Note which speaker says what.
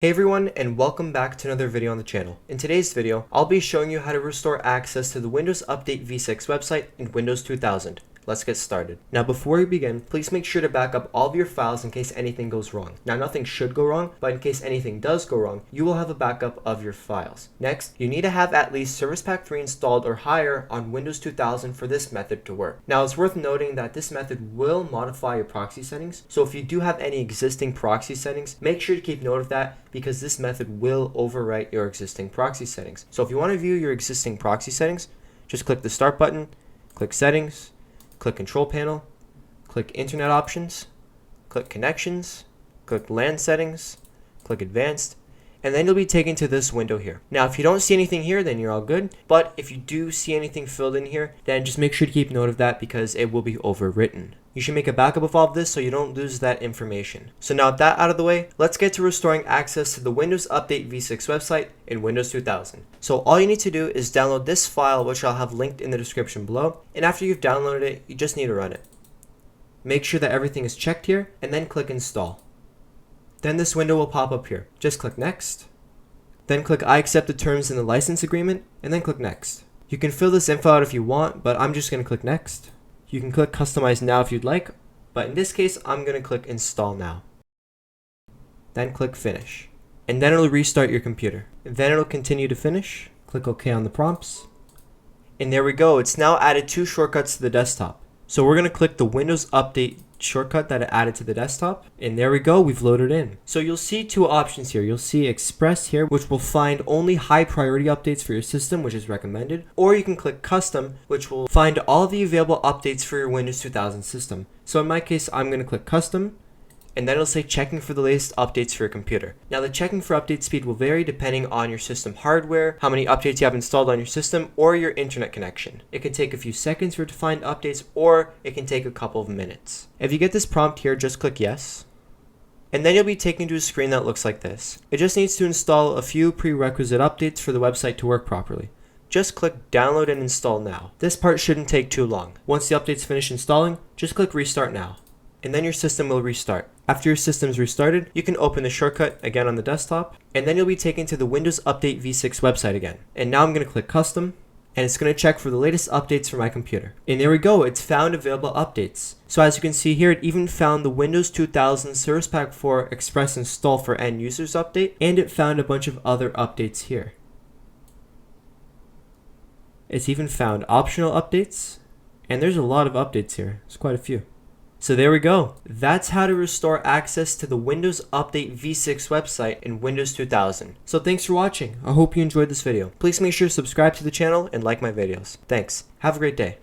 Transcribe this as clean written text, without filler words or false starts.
Speaker 1: Hey everyone, and welcome back to another video on the channel. In today's video, I'll be showing you how to restore access to the Windows Update v6 website in Windows 2000. Let's get started. Now before we begin, please make sure to back up all of your files in case anything goes wrong. Now nothing should go wrong, but in case anything does go wrong, you will have a backup of your files. Next, you need to have at least Service Pack 3 installed or higher on Windows 2000 for this method to work. Now it's worth noting that this method will modify your proxy settings, so if you do have any existing proxy settings, make sure to keep note of that because this method will overwrite your existing proxy settings. So if you want to view your existing proxy settings, just click the Start button, click Settings, click Control Panel, click Internet Options, click Connections, click Lan Settings, click Advanced, and then you'll be taken to this window here. Now if you don't see anything here, then you're all good, but if you do see anything filled in here, then just make sure to keep note of that because it will be overwritten. You should make a backup of all of this so you don't lose that information. So now with that out of the way, let's get to restoring access to the Windows Update v6 website in Windows 2000. So all you need to do is download this file, which I'll have linked in the description below, and after you've downloaded it, you just need to run it. Make sure that everything is checked here, and then click Install. Then this window will pop up here. Just click Next. Then click I accept the terms in the license agreement, and then click Next. You can fill this info out if you want, but I'm just going to click Next. You can click Customize Now if you'd like, but in this case, I'm going to click Install Now. Then click Finish. And then it'll restart your computer. Then it'll continue to finish. Click OK on the prompts. And there we go. It's now added 2 shortcuts to the desktop. So we're going to click the Windows Update shortcut that it added to the desktop, and there we go, we've loaded in. So you'll see 2 options here. You'll see Express here, which will find only high priority updates for your system, which is recommended, or you can click Custom, which will find all the available updates for your Windows 2000 system. So in my case, I'm going to click Custom, and then it'll say checking for the latest updates for your computer. Now the checking for update speed will vary depending on your system hardware, how many updates you have installed on your system, or your internet connection. It can take a few seconds for it to find updates, or it can take a couple of minutes. If you get this prompt here, just click Yes. And then you'll be taken to a screen that looks like this. It just needs to install a few prerequisite updates for the website to work properly. Just click Download and Install Now. This part shouldn't take too long. Once the updates finish installing, just click Restart Now. And then your system will restart. After your system's restarted, you can open the shortcut again on the desktop, and then you'll be taken to the Windows Update v6 website again. And now I'm going to click Custom, and it's going to check for the latest updates for my computer. And there we go, it's found available updates. So as you can see here, it even found the Windows 2000 Service Pack 4 Express Install for End Users update, and it found a bunch of other updates here. It's even found optional updates, and there's a lot of updates here. There's quite a few. So there we go. That's how to restore access to the Windows Update v6 website in Windows 2000. So thanks for watching. I hope you enjoyed this video. Please make sure to subscribe to the channel and like my videos. Thanks. Have a great day.